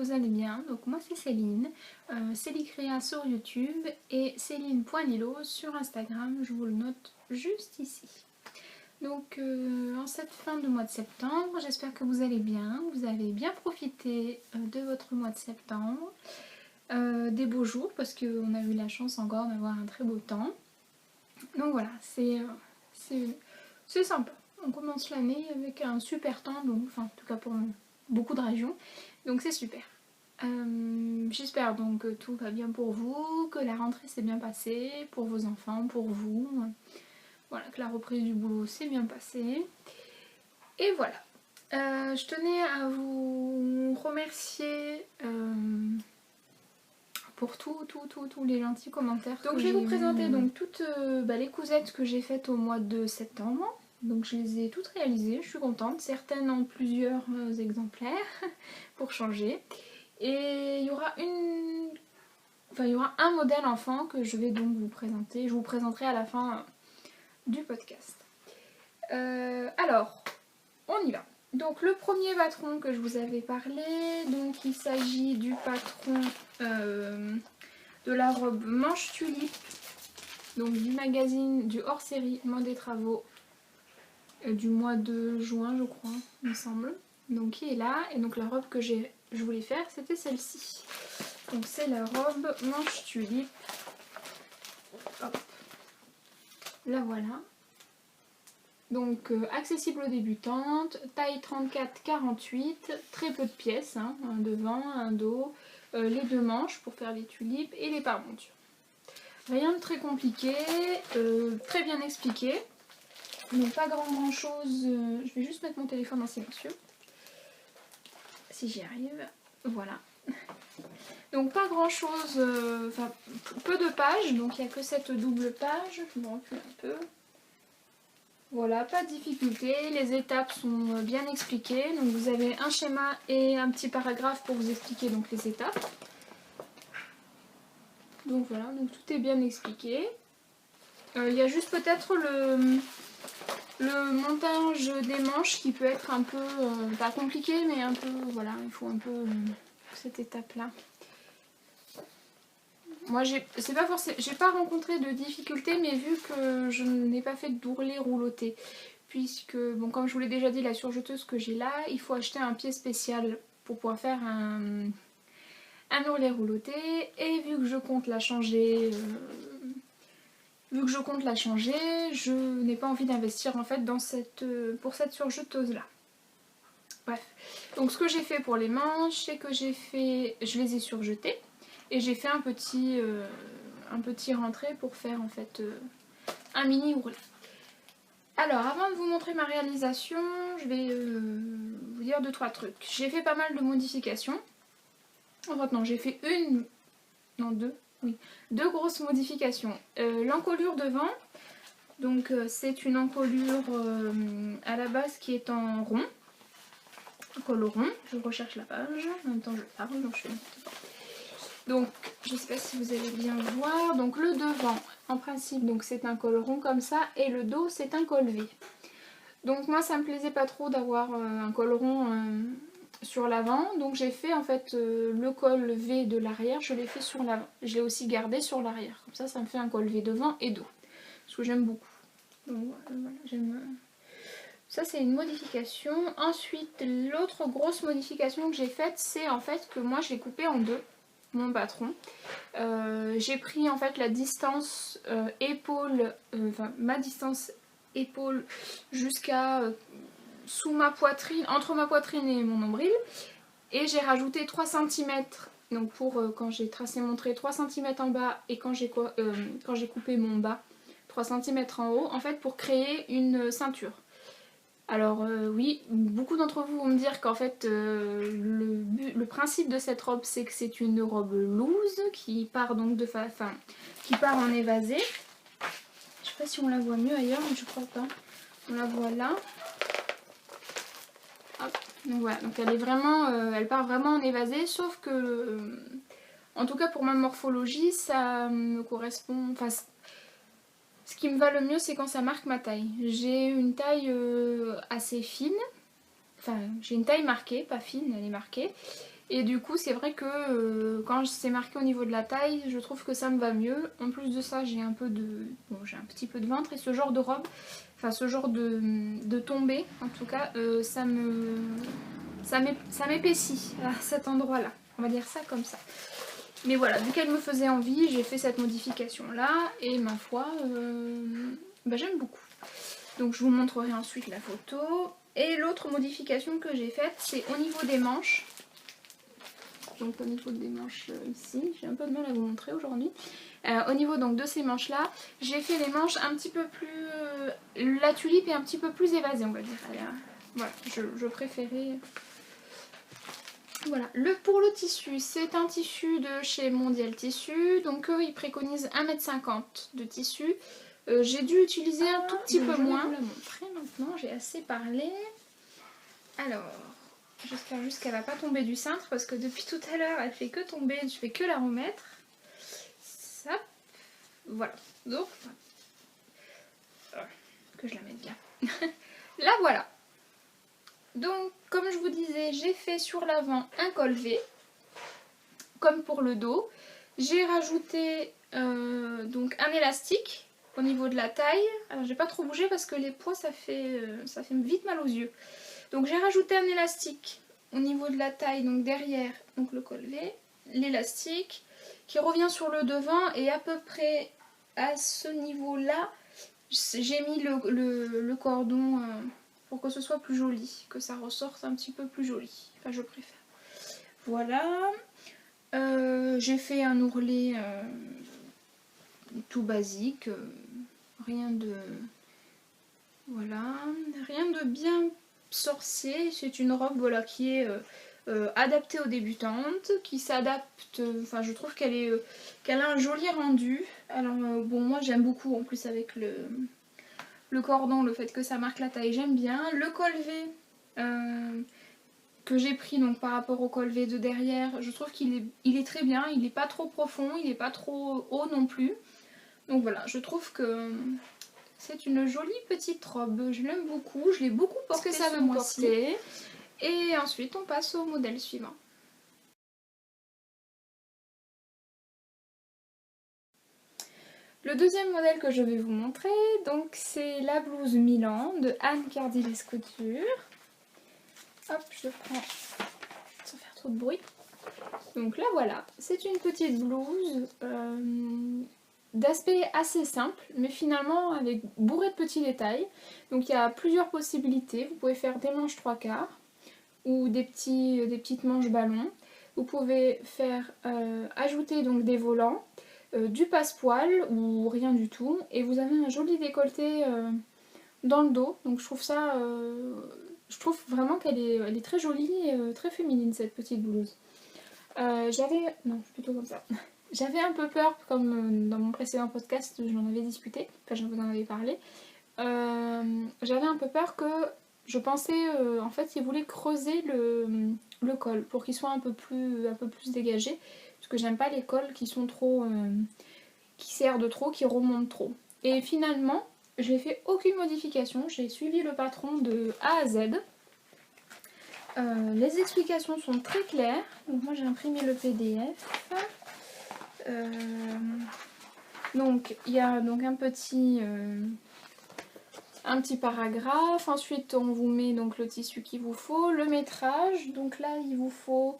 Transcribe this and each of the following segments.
vous allez bien. Donc moi c'est Céline, Célicréa sur YouTube et Céline.lilo sur Instagram, je vous le note juste ici. Donc en cette fin de mois de septembre, j'espère que vous allez bien, vous avez bien profité de votre mois de septembre, des beaux jours parce qu'on a eu la chance encore d'avoir un très beau temps. Donc voilà, c'est sympa. On commence l'année avec un super temps, donc, enfin en tout cas pour beaucoup de régions, donc c'est super. J'espère donc que tout va bien pour vous, que la rentrée s'est bien passée, pour vos enfants, pour vous. Voilà, que la reprise du boulot s'est bien passée. Et voilà. Je tenais à vous remercier pour tous les gentils commentaires. Donc je vais vous présenter donc toutes les cousettes que j'ai faites au mois de septembre. Donc je les ai toutes réalisées, je suis contente. Certaines en plusieurs exemplaires pour changer. Et il y aura un modèle enfant que je vais donc vous présenter. Je vous présenterai à la fin du podcast. Alors, on y va. Donc le premier patron que je vous avais parlé, donc il s'agit du patron de la robe manche tulipe, donc du magazine du hors-série Mode et Travaux du mois de juin je crois, il me semble. Donc qui est là, et donc la robe que je voulais faire c'était celle-ci. Donc c'est la robe manche tulipe. Hop. La voilà. Donc accessible aux débutantes, taille 34-48, très peu de pièces, hein, un devant, un dos, les deux manches pour faire les tulipes et les parmentures. Rien de très compliqué, très bien expliqué. Donc pas grand chose, je vais juste mettre mon téléphone en silencieux, si j'y arrive, voilà. Donc pas grand chose, enfin peu de pages, donc il n'y a que cette double page, je me recule un peu. Voilà, pas de difficulté, les étapes sont bien expliquées, donc vous avez un schéma et un petit paragraphe pour vous expliquer donc les étapes. Donc voilà, donc tout est bien expliqué. Il y a juste peut-être le montage des manches qui peut être un peu, pas compliqué, mais un peu, voilà, il faut un peu cette étape-là. Moi, j'ai pas rencontré de difficultés, mais vu que je n'ai pas fait d'ourlet rouloté, puisque, bon, comme je vous l'ai déjà dit, la surjeteuse que j'ai là, il faut acheter un pied spécial pour pouvoir faire un ourlet rouloté, et vu que je compte la changer, je n'ai pas envie d'investir en fait dans pour cette surjeteuse là. Bref, donc ce que j'ai fait pour les manches, c'est que je les ai surjetées et j'ai fait un petit rentré pour faire en fait un mini ourlet. Alors avant de vous montrer ma réalisation, je vais vous dire 2-3 trucs. J'ai fait pas mal de modifications. En fait non, j'ai fait deux grosses modifications. L'encolure devant, donc c'est une encolure à la base qui est en rond. Col rond, je recherche la page, en même temps je parle, donc je fais n'importe quoi. Donc je sais pas si vous allez bien voir, donc le devant en principe donc c'est un col rond comme ça, et le dos c'est un col V. Donc moi ça me plaisait pas trop d'avoir un col rond sur l'avant, donc j'ai fait en fait le col V de l'arrière, je l'ai fait sur l'avant, je l'ai aussi gardé sur l'arrière, comme ça me fait un col V devant et dos, ce que j'aime beaucoup. Donc voilà, j'aime... Ça c'est une modification. Ensuite l'autre grosse modification que j'ai faite, c'est en fait que moi je l'ai coupé en deux, mon patron. J'ai pris en fait la distance épaule, ma distance épaule jusqu'à sous ma poitrine, entre ma poitrine et mon nombril, et j'ai rajouté 3 cm. Donc pour quand j'ai tracé mon trait, 3 cm en bas, et quand j'ai coupé mon bas, 3 cm en haut, en fait pour créer une ceinture. Alors oui, beaucoup d'entre vous vont me dire qu'en fait le principe de cette robe c'est que c'est une robe loose qui part donc qui part en évasé. Je sais pas si on la voit mieux ailleurs, mais je crois pas. On la voit là. Hop. Donc voilà, donc elle part vraiment en évasé, sauf que en tout cas pour ma morphologie ça me correspond. Enfin, ce qui me va le mieux, c'est quand ça marque ma taille. J'ai une taille assez fine. Enfin, j'ai une taille marquée, pas fine, elle est marquée. Et du coup c'est vrai que quand c'est marqué au niveau de la taille, je trouve que ça me va mieux. En plus de ça j'ai un peu de... Bon, j'ai un petit peu de ventre et ce genre de robe, enfin ce genre de tombée en tout cas, ça m'épaissit à cet endroit là. On va dire ça comme ça. Mais voilà, vu qu'elle me faisait envie, j'ai fait cette modification là et ma foi, bah, j'aime beaucoup. Donc je vous montrerai ensuite la photo. Et l'autre modification que j'ai faite, c'est au niveau des manches. Donc au niveau des manches ici, j'ai un peu de mal à vous montrer aujourd'hui. Au niveau donc de ces manches là, j'ai fait les manches un petit peu plus... la tulipe est un petit peu plus évasée on va dire. Voilà, je préférais... Voilà, pour le tissu, c'est un tissu de chez Mondial Tissu, donc eux ils préconisent 1,50 m de tissu. J'ai dû utiliser un tout petit peu moins. Je vais vous la montrer maintenant, j'ai assez parlé. Alors, j'espère juste qu'elle va pas tomber du cintre parce que depuis tout à l'heure elle fait que tomber, je fais que la remettre. Ça, voilà, donc, que je la mette bien. Là voilà. Donc, comme je vous disais, j'ai fait sur l'avant un col V, comme pour le dos. J'ai rajouté donc un élastique au niveau de la taille. Alors, j'ai pas trop bougé parce que les poids, ça fait vite mal aux yeux. Donc, j'ai rajouté un élastique au niveau de la taille, donc derrière, donc le col V, l'élastique qui revient sur le devant et à peu près à ce niveau-là, j'ai mis le cordon... pour que ce soit plus joli, que ça ressorte un petit peu plus joli. Enfin, je préfère. Voilà. J'ai fait un ourlet tout basique. Rien de... Voilà. Rien de bien sorcier. C'est une robe voilà, qui est adaptée aux débutantes, qui s'adapte... Enfin, je trouve qu'elle a un joli rendu. Alors, bon, moi, j'aime beaucoup, en plus, avec le cordon, le fait que ça marque la taille, j'aime bien. Le col V que j'ai pris donc par rapport au col V de derrière, je trouve qu'il est très bien, il n'est pas trop profond, il n'est pas trop haut non plus. Donc voilà, je trouve que c'est une jolie petite robe, je l'aime beaucoup, je l'ai beaucoup portée ce mois-ci. Et ensuite on passe au modèle suivant. Le deuxième modèle que je vais vous montrer, donc c'est la blouse Milan de Anne Cardilès Couture. Hop, je prends sans faire trop de bruit. Donc là voilà, c'est une petite blouse d'aspect assez simple, mais finalement avec bourré de petits détails. Donc il y a plusieurs possibilités. Vous pouvez faire des manches 3/4 ou des petites manches ballon. Vous pouvez faire ajouter donc des volants, du passepoil ou rien du tout. Et vous avez un joli décolleté dans le dos. Donc je trouve ça... je trouve vraiment qu'elle est très jolie et très féminine cette petite blouse. Non, plutôt comme ça. J'avais un peu peur, comme dans mon précédent podcast, j'en avais discuté, enfin je vous en avais parlé. J'avais un peu peur que je pensais, en fait, qu'ils voulaient creuser le col pour qu'il soit un peu plus dégagé, parce que j'aime pas les cols qui sont trop, qui serrent de trop, qui remontent trop. Et finalement, j'ai fait aucune modification, j'ai suivi le patron de A à Z. Les explications sont très claires. Donc moi j'ai imprimé le PDF. Donc il y a donc un petit paragraphe. Ensuite on vous met donc le tissu qu'il vous faut, le métrage. Donc là il vous faut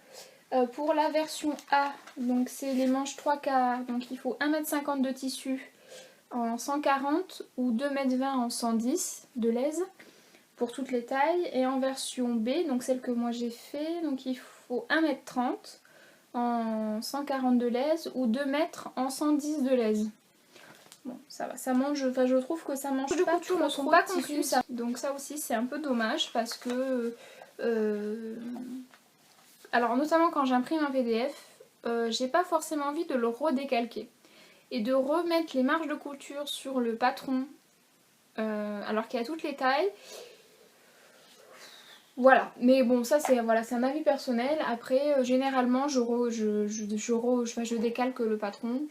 pour la version A, donc c'est les manches 3/4. Donc il faut 1,50 m de tissu en 140 ou 2,20 m en 110 de l'aise. Pour toutes les tailles, et en version B, donc celle que moi j'ai fait, donc il faut 1,30 m en 140 de l'aise ou 2 mètres en 110 de l'aise. Bon, ça va, ça mange, enfin je trouve que ça mange pas, les coutures ne sont pas conçues, donc ça aussi c'est un peu dommage parce que alors notamment quand j'imprime un PDF, j'ai pas forcément envie de le redécalquer et de remettre les marges de couture sur le patron alors qu'il y a toutes les tailles. Voilà, mais bon, ça c'est un avis personnel. Après, généralement, je décalque le patron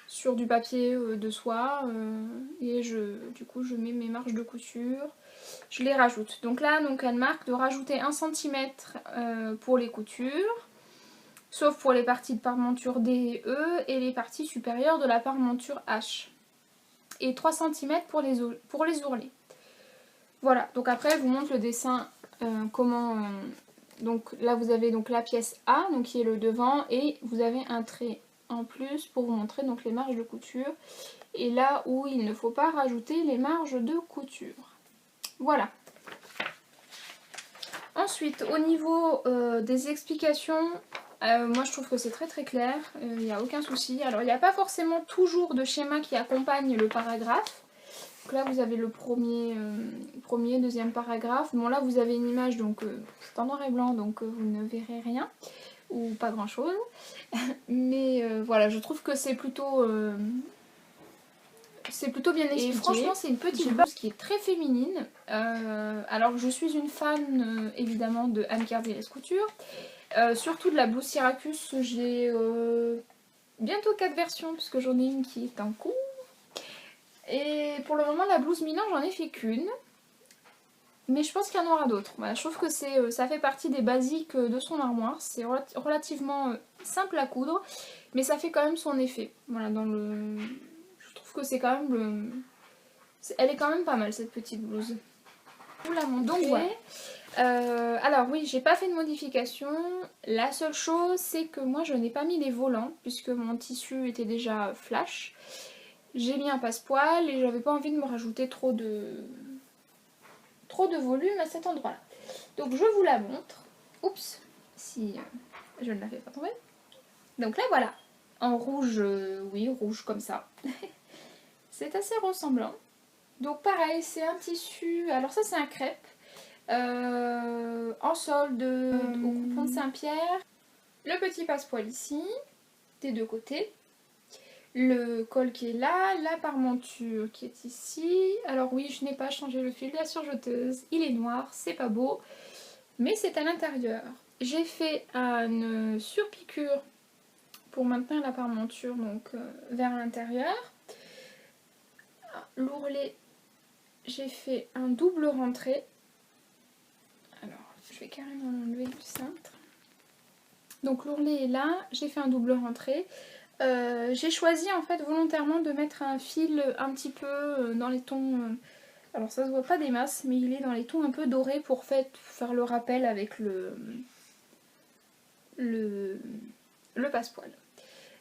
sur du papier de soie et du coup, je mets mes marges de couture, je les rajoute. Donc là, elle marque de rajouter 1 cm pour les coutures. sauf pour les parties de parmenture D et E et les parties supérieures de la parmenture H. Et 3 cm pour les ourlets. Voilà, donc après je vous montre le dessin, donc là vous avez donc la pièce A, donc qui est le devant, et vous avez un trait en plus pour vous montrer donc les marges de couture. Et là où il ne faut pas rajouter les marges de couture. Voilà. Ensuite, au niveau des explications, moi je trouve que c'est très clair, il n'y a aucun souci. Alors il n'y a pas forcément toujours de schéma qui accompagne le paragraphe. Donc là vous avez le premier, deuxième paragraphe. Bon là vous avez une image, donc c'est en noir et blanc, donc vous ne verrez rien, ou pas grand chose. Mais voilà, je trouve que c'est plutôt bien expliqué. Et franchement c'est une petite blouse qui est très féminine. Alors je suis une fan évidemment de Anne Cardélès Couture. Surtout de la blouse Syracuse, j'ai bientôt 4 versions puisque j'en ai une qui est en cours. Et pour le moment la blouse Milan j'en ai fait qu'une. Mais je pense qu'il y en aura d'autres. Voilà, je trouve que ça fait partie des basiques de son armoire. C'est relativement simple à coudre, mais ça fait quand même son effet. Voilà, je trouve que c'est quand même elle est quand même pas mal cette petite blouse. Vous la montre. Donc voilà. Alors oui, j'ai pas fait de modification. La seule chose, c'est que moi je n'ai pas mis les volants puisque mon tissu était déjà flash. J'ai mis un passepoil et j'avais pas envie de me rajouter trop de volume à cet endroit-là. Donc je vous la montre. Oups, si je ne la fais pas tomber. Donc là voilà, en rouge, oui, rouge comme ça. C'est assez ressemblant. Donc pareil, c'est un tissu, alors ça c'est un crêpe. En solde au coupon de Saint-Pierre. Le petit passepoil ici, des deux côtés. Le col qui est là, la parmenture qui est ici. Alors oui, je n'ai pas changé le fil de la surjeteuse, il est noir, c'est pas beau, mais c'est à l'intérieur. J'ai fait une surpiqûre pour maintenir la parmenture donc vers l'intérieur. L'ourlet, j'ai fait un double rentré. Alors, je vais carrément l'enlever du cintre. Donc l'ourlet est là, j'ai fait un double rentré. J'ai choisi en fait volontairement de mettre un fil un petit peu dans les tons, alors ça se voit pas des masses, mais il est dans les tons un peu dorés pour faire le rappel avec le passepoil.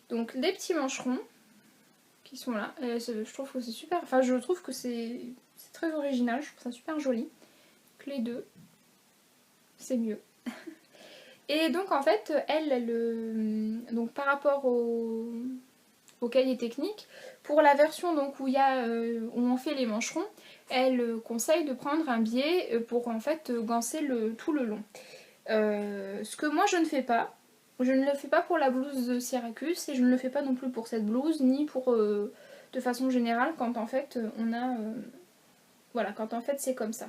Donc des petits mancherons qui sont là, je trouve que c'est super, enfin je trouve que c'est très original, je trouve ça super joli. Donc les deux, c'est mieux. Et donc en fait, donc par rapport au cahier technique, pour la version donc où où on fait les mancherons, elle conseille de prendre un biais pour en fait ganser tout le long. Ce que moi je ne fais pas. Je ne le fais pas pour la blouse de Syracuse et je ne le fais pas non plus pour cette blouse, ni pour de façon générale quand en fait voilà, quand en fait c'est comme ça.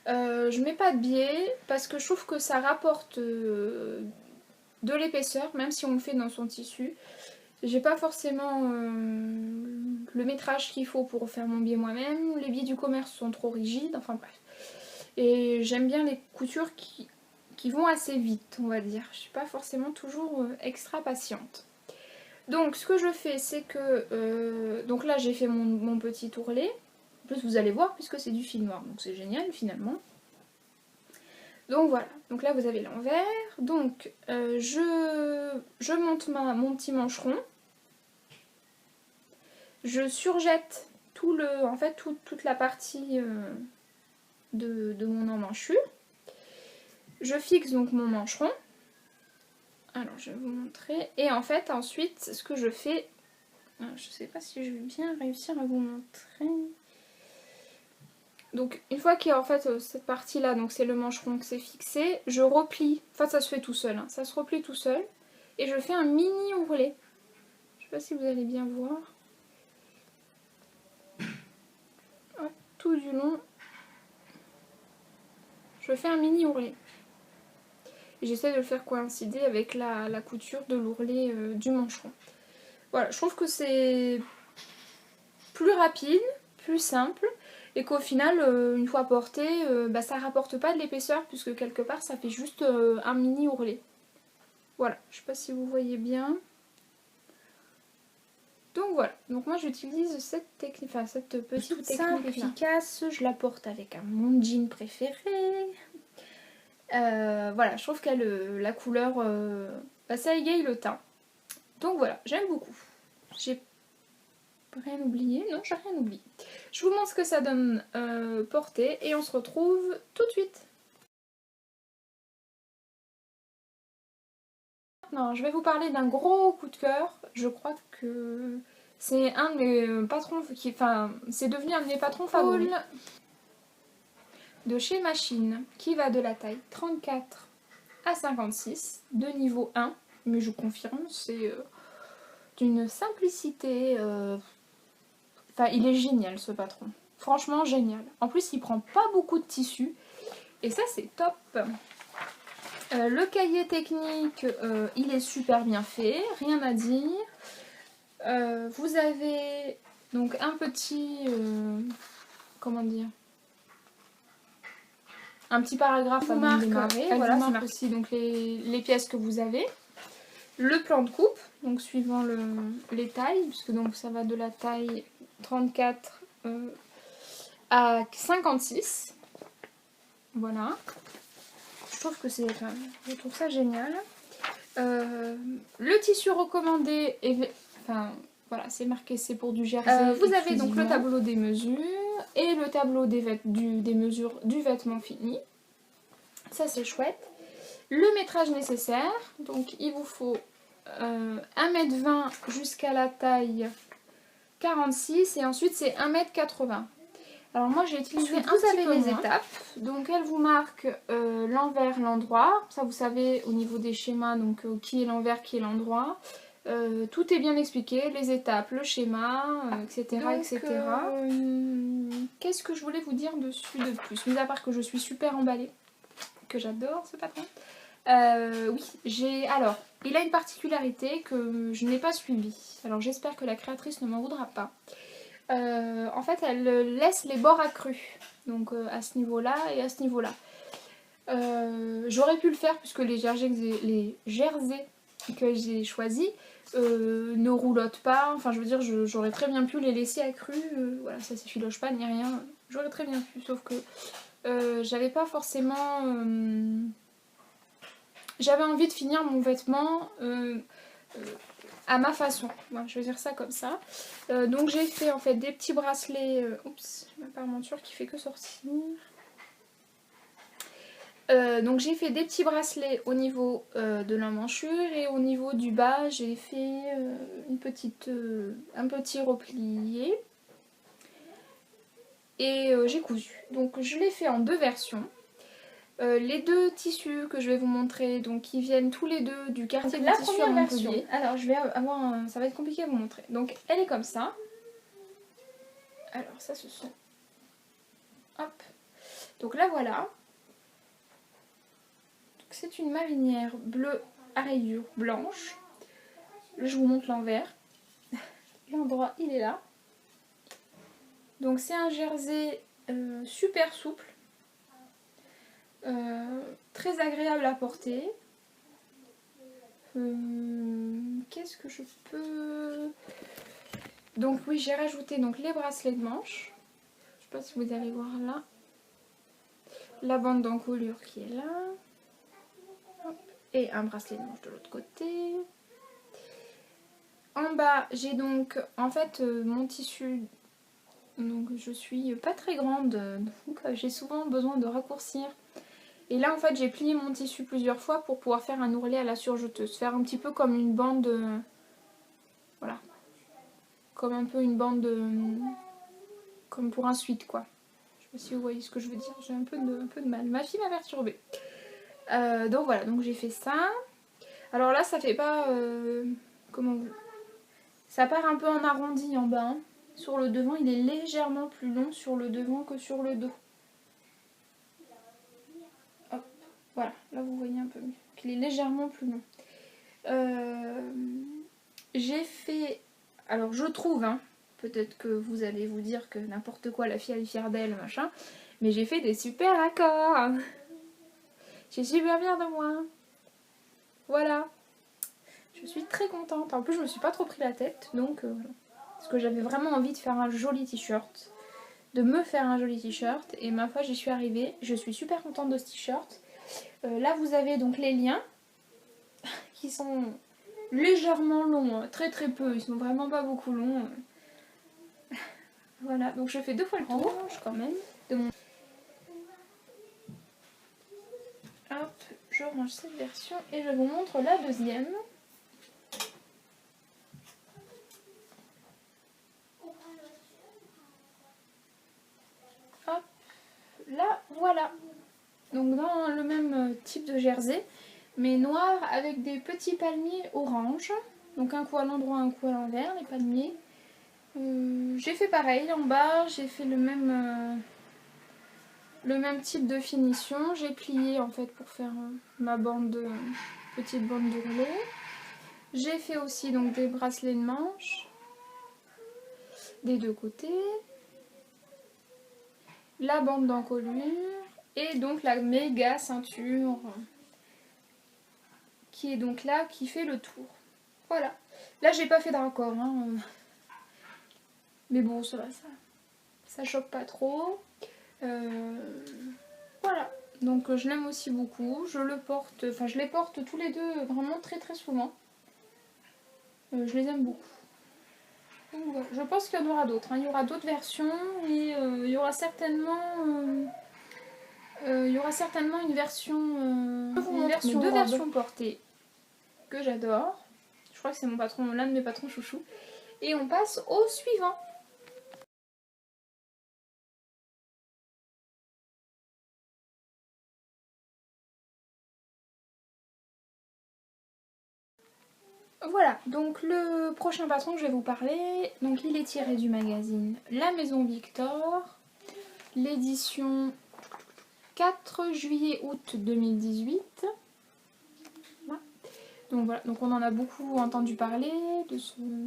Je mets pas de biais parce que je trouve que ça rapporte de l'épaisseur, même si on le fait dans son tissu. J'ai pas forcément le métrage qu'il faut pour faire mon biais moi-même. Les biais du commerce sont trop rigides, enfin bref. Et j'aime bien les coutures qui vont assez vite, on va dire. Je suis pas forcément toujours extra patiente. Donc ce que je fais, c'est que... donc là j'ai fait mon petit ourlet. En plus vous allez voir puisque c'est du fil noir, donc c'est génial finalement. Donc voilà, donc là vous avez l'envers. Donc je monte mon petit mancheron. Je surjette toute la partie de mon emmanchure. Je fixe donc mon mancheron. Alors je vais vous montrer. Et en fait ensuite ce que je fais, je sais pas si je vais bien réussir à vous montrer. Donc une fois qu'il y a en fait cette partie là, donc c'est le mancheron que c'est fixé, je replie, enfin ça se fait tout seul, hein, ça se replie tout seul. Et je fais un mini ourlet. Je sais pas si vous allez bien voir. Hop, tout du long. Je fais un mini ourlet. Et j'essaie de le faire coïncider avec la couture de l'ourlet du mancheron. Voilà, je trouve que c'est plus rapide, plus simple. Et qu'au final, une fois porté, ça rapporte pas de l'épaisseur puisque quelque part ça fait juste un mini ourlet. Voilà, je sais pas si vous voyez bien. Donc voilà, donc moi j'utilise cette technique, enfin cette petite technique simple, efficace, je la porte avec mon jean préféré. Voilà, je trouve qu'elle la couleur, ça égaye le teint. Donc voilà, j'aime beaucoup. J'ai rien oublié, non j'ai rien oublié. Je vous montre ce que ça donne porté et on se retrouve tout de suite. Maintenant, je vais vous parler d'un gros coup de cœur. Je crois que c'est un de mes patrons qui, enfin, c'est devenu un de mes patrons favoris. De chez Machine, qui va de la taille 34 à 56, de niveau 1. Mais je confirme, c'est d'une simplicité. Enfin, il est génial ce patron. Franchement, génial. En plus, il prend pas beaucoup de tissu. Et ça, c'est top. Le cahier technique, il est super bien fait, rien à dire. Vous avez donc un petit, comment dire, un petit paragraphe avant de démarrer. Voilà, ça marque aussi donc les pièces que vous avez. Le plan de coupe, donc suivant les tailles, puisque donc ça va de la taille 34 à 56. Voilà. Je trouve que c'est, enfin, je trouve ça génial. Le tissu recommandé est, enfin voilà, c'est marqué, c'est pour du jersey. Vous avez donc le tableau des mesures et le tableau des mesures du vêtement fini. Ça c'est chouette. Le métrage nécessaire, donc il vous faut 1,20 m jusqu'à la taille 46 et ensuite c'est 1,80 m. Alors moi j'ai utilisé un petit peu les étapes, donc elle vous marque l'envers, l'endroit, ça vous savez au niveau des schémas, donc qui est l'envers, qui est l'endroit. Tout est bien expliqué, les étapes, le schéma, etc. Donc, etc. Qu'est-ce que je voulais vous dire dessus de plus? Mis à part que je suis super emballée, que j'adore ce patron. Oui, alors, il a une particularité que je n'ai pas suivie. Alors j'espère que la créatrice ne m'en voudra pas. En fait, elle laisse les bords accrus, donc à ce niveau-là et à ce niveau-là. J'aurais pu le faire puisque les jerseys que j'ai choisis ne roulotent pas. Enfin, je veux dire, j'aurais très bien pu les laisser accrus. Voilà, ça s'effiloche pas ni rien. J'aurais très bien pu, sauf que j'avais pas forcément. J'avais envie de finir mon vêtement à ma façon. Voilà, je vais dire ça comme ça. Donc j'ai fait en fait des petits bracelets. Oups, j'ai ma parmenture qui fait que sortir. Donc j'ai fait des petits bracelets au niveau de l'emmanchure et au niveau du bas j'ai fait un petit replié et j'ai cousu. Donc je l'ai fait en deux versions. Les deux tissus que je vais vous montrer, donc ils viennent tous les deux du quartier de tissu à Montpellier. Alors je vais avoir ça va être compliqué à vous montrer. Donc elle est comme ça. Alors ça ce sont... Hop. Donc là voilà. C'est une marinière bleue à rayures blanches. Je vous montre l'envers. L'endroit il est là. Donc c'est un jersey super souple. Très agréable à porter. Qu'est-ce que je peux... Donc oui, j'ai rajouté donc les bracelets de manche. Je sais pas si vous allez voir là. La bande d'encolure qui est là. Hop. Et un bracelet de manche de l'autre côté. En bas, j'ai donc en fait mon tissu. Donc je suis pas très grande, donc j'ai souvent besoin de raccourcir. Et là en fait j'ai plié mon tissu plusieurs fois pour pouvoir faire un ourlet à la surjeteuse. Faire un petit peu comme une bande... voilà. Comme un peu une bande... comme pour un sweat quoi. Je sais pas si vous voyez ce que je veux dire. J'ai un peu de mal. Ma fille m'a perturbée. Donc voilà, donc j'ai fait ça. Alors là ça fait pas... comment vous... Ça part un peu en arrondi en bas. Hein. Sur le devant, il est légèrement plus long sur le devant que sur le dos. Hop, voilà, là vous voyez un peu mieux. Il est légèrement plus long. J'ai fait... Alors je trouve, hein, peut-être que vous allez vous dire que n'importe quoi, la fille elle est fière d'elle, machin. Mais j'ai fait des super accords. J'ai super bien de moi. Voilà. Je suis très contente. En plus je me suis pas trop pris la tête, donc voilà. Parce que j'avais vraiment envie de faire un joli t-shirt. De me faire un joli t-shirt. Et ma foi j'y suis arrivée. Je suis super contente de ce t-shirt. Là vous avez donc les liens. Qui sont légèrement longs. Très très peu. Ils sont vraiment pas beaucoup longs. Voilà. Donc je fais 2 fois le tour quand même. De mon... Hop. Je range cette version. Et je vous montre la deuxième. Hop, là, voilà. Donc dans le même type de jersey, mais noir avec des petits palmiers orange. Donc un coup à l'endroit, un coup à l'envers, les palmiers. J'ai fait pareil en bas, j'ai fait le même type de finition. J'ai plié en fait pour faire ma petite bande de rouleau. J'ai fait aussi donc des bracelets de manches des deux côtés. La bande d'encolure et donc la méga ceinture qui est donc là, qui fait le tour. Voilà. Là j'ai pas fait de raccord, hein. Mais bon ça va, ça choque pas trop. Voilà. Donc je l'aime aussi beaucoup. Je les porte tous les deux vraiment très très souvent. Je les aime beaucoup. Donc, voilà. Je pense qu'il y en aura d'autres, hein. Il y aura d'autres versions et il y aura certainement une version, deux versions portées que j'adore. Je crois que c'est l'un de mes patrons chouchou. Et on passe au suivant. Voilà, donc le prochain patron que je vais vous parler, donc il est tiré du magazine La Maison Victor, l'édition 4 juillet-août 2018. Voilà. Donc voilà, donc on en a beaucoup entendu parler, de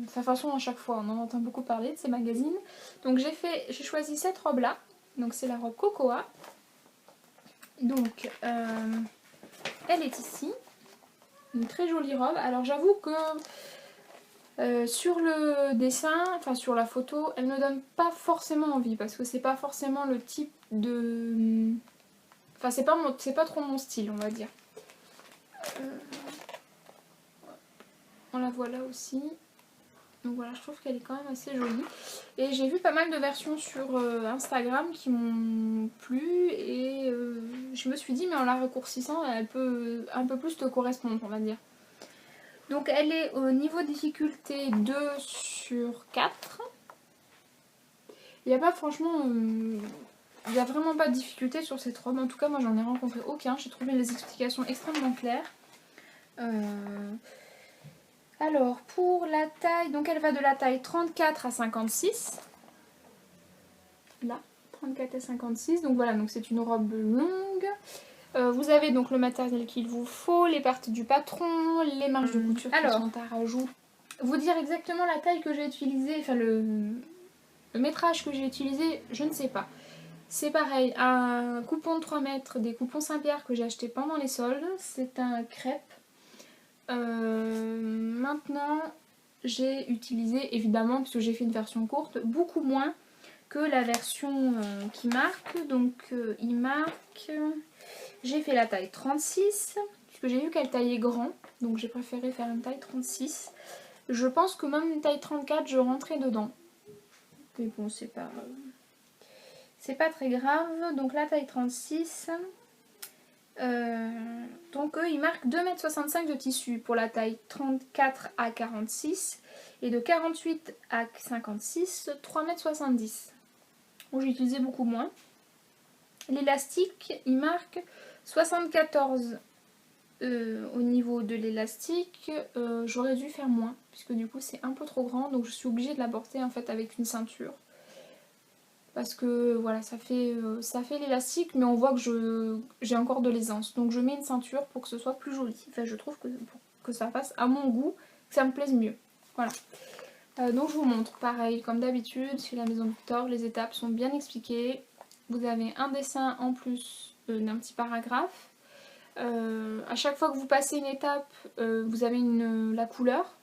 sa façon à chaque fois on en entend beaucoup parler de ces magazines. Donc j'ai choisi cette robe là, donc c'est la robe Cocoa. Donc elle est ici. Une très jolie robe. Alors j'avoue que sur le dessin, enfin sur la photo, elle ne donne pas forcément envie parce que c'est pas forcément le type de... Enfin c'est pas trop mon style, on va dire. On la voit là aussi. Donc voilà, je trouve qu'elle est quand même assez jolie. Et j'ai vu pas mal de versions sur Instagram qui m'ont plu et je me suis dit mais en la raccourcissant elle peut un peu plus te correspondre, on va dire. Donc elle est au niveau difficulté 2 sur 4. Il n'y a pas franchement... il n'y a vraiment pas de difficulté sur cette robe. En tout cas moi j'en ai rencontré aucun. J'ai trouvé les explications extrêmement claires. Alors pour la taille, donc elle va de la taille 34 à 56. Là, 34 à 56. Donc voilà, donc c'est une robe longue. Vous avez donc le matériel qu'il vous faut, les parties du patron, les marges de couture qui sont à rajouter. Vous dire exactement la taille que j'ai utilisée, enfin le métrage que j'ai utilisé, je ne sais pas. C'est pareil, un coupon de 3 mètres, des coupons Saint-Pierre que j'ai acheté pendant les soldes, c'est un crêpe. Maintenant, j'ai utilisé, évidemment, puisque j'ai fait une version courte, beaucoup moins que la version qui marque. Donc il marque... J'ai fait la taille 36, puisque j'ai vu qu'elle taillait grand, donc j'ai préféré faire une taille 36. Je pense que même une taille 34, je rentrais dedans. Mais bon, c'est pas très grave. Donc la taille 36, donc eux, ils marquent 2,65 m de tissu pour la taille 34 à 46 et de 48 à 56, 3,70 m. Bon, j'ai utilisé beaucoup moins. L'élastique, il marque 74 au niveau de l'élastique. J'aurais dû faire moins puisque du coup c'est un peu trop grand, donc je suis obligée de la porter en fait avec une ceinture parce que voilà, ça fait l'élastique, mais on voit que j'ai encore de l'aisance, donc je mets une ceinture pour que ce soit plus joli. Enfin, je trouve que pour que ça fasse à mon goût, que ça me plaise mieux. Voilà. Donc je vous montre pareil comme d'habitude chez la Maison Victor, les étapes sont bien expliquées. Vous avez un dessin en plus d'un petit paragraphe. À chaque fois que vous passez une étape, vous avez la couleur.